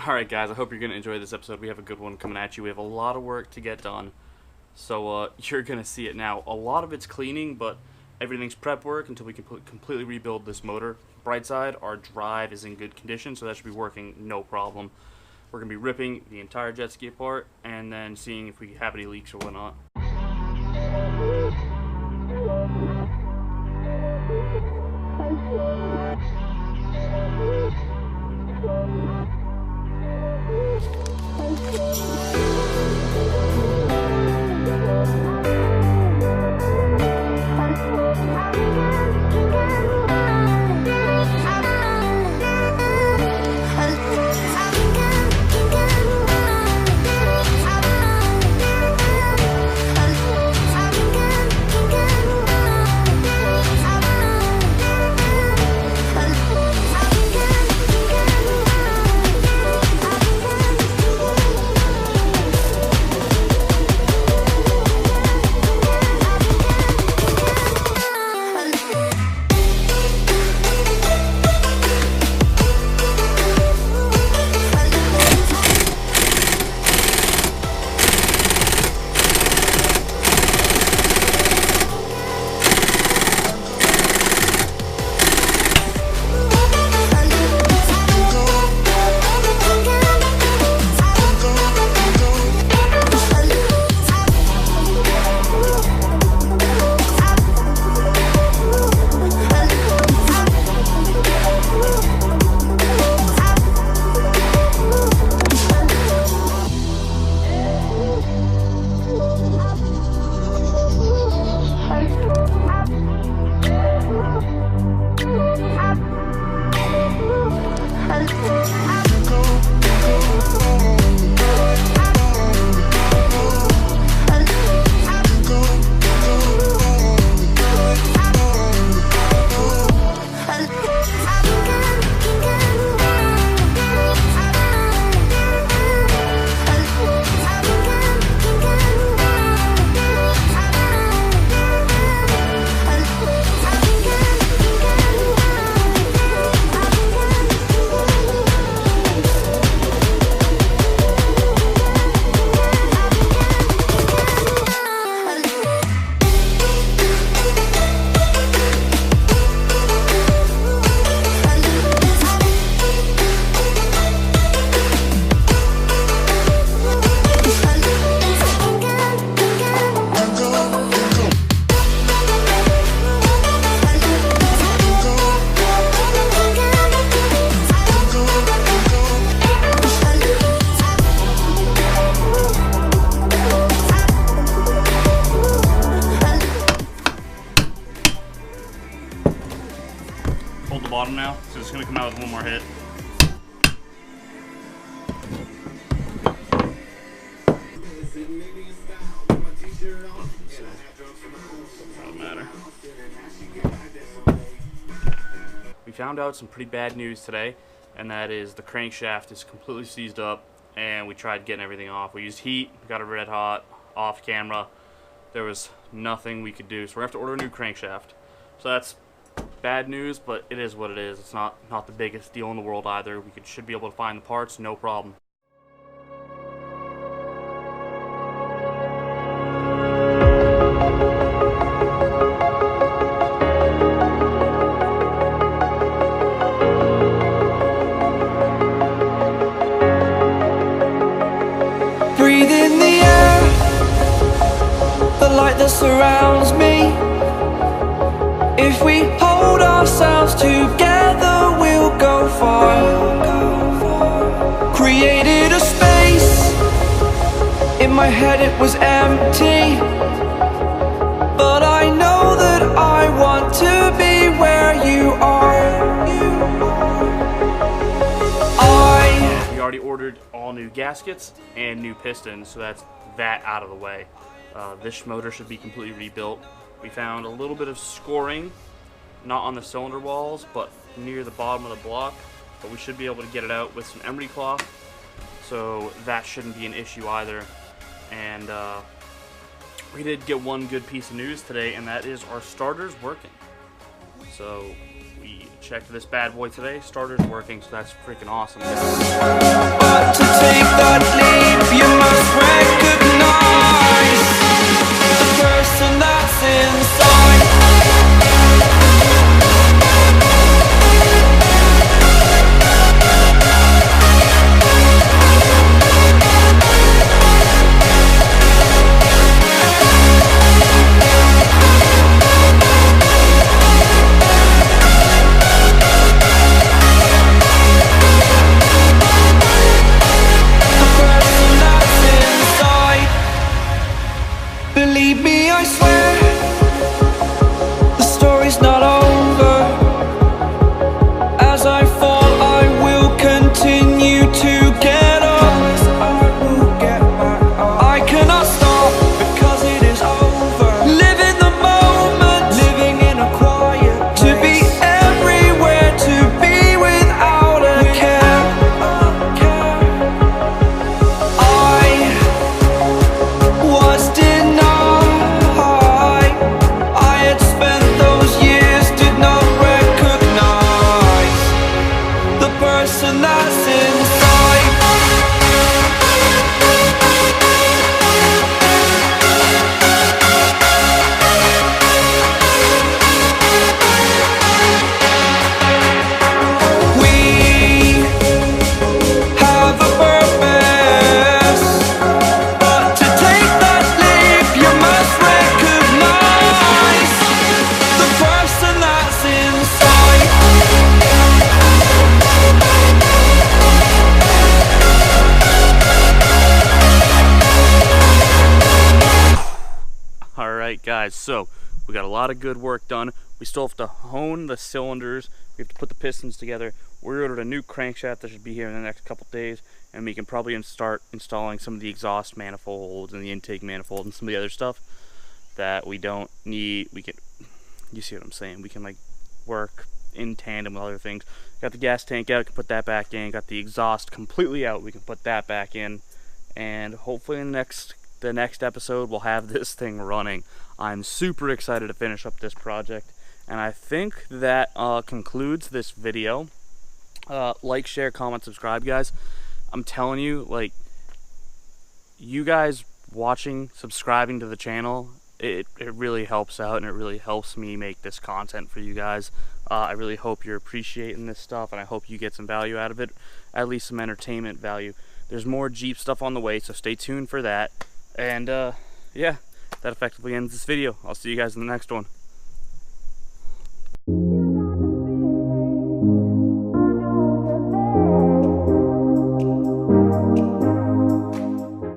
Alright guys, I hope you're going to enjoy this episode. We have a good one coming at you. We have a lot of work to get done, so you're going to see it now. A lot of it's cleaning, but everything's prep work until we can completely rebuild this motor. Bright side, our drive is in good condition, so that should be working no problem. We're going to be ripping the entire jet ski apart and then seeing if we have any leaks or whatnot. Hold the bottom now, so it's going to come out with one more hit. Doesn't matter. We found out some pretty bad news today, and that is the crankshaft is completely seized up, and we tried getting everything off. We used heat, got it red hot, off camera. There was nothing we could do, so we're going to have to order a new crankshaft. So that's bad news, but it is what it is. It's not the biggest deal in the world either. We should be able to find the parts, no problem. Breathe in the air, the light that surrounds me. If we hold ourselves together, we'll go far. Created a space, in my head it was empty, but I know that I want to be where you are. We already ordered all new gaskets and new pistons, so that's that out of the way. This motor should be completely rebuilt. We found a little bit of scoring, not on the cylinder walls, but near the bottom of the block. But we should be able to get it out with some emery cloth, so that shouldn't be an issue either. And we did get one good piece of news today, and that is our starter's working. So we checked this bad boy today. Starter's working, so that's freaking awesome. Alright guys, so we got a lot of good work done. We still have to hone the cylinders. We have to put the pistons together. We ordered a new crankshaft that should be here in the next couple days, and we can probably start installing some of the exhaust manifolds and the intake manifold and some of the other stuff that we don't need. We can, you see what I'm saying? We can like work in tandem with other things. Got the gas tank out, can put that back in. Got the exhaust completely out, we can put that back in. And hopefully in the next episode we'll have this thing running. I'm super excited to finish up this project, and I think that concludes this video. Like, share, comment, subscribe, guys. I'm telling you, like, you guys watching, subscribing to the channel, it really helps out, and it really helps me make this content for you guys. I really hope you're appreciating this stuff, and I hope you get some value out of it, at least some entertainment value. There's more Jeep stuff on the way, so stay tuned for that. And yeah, that effectively ends this video. I'll see you guys in the next one.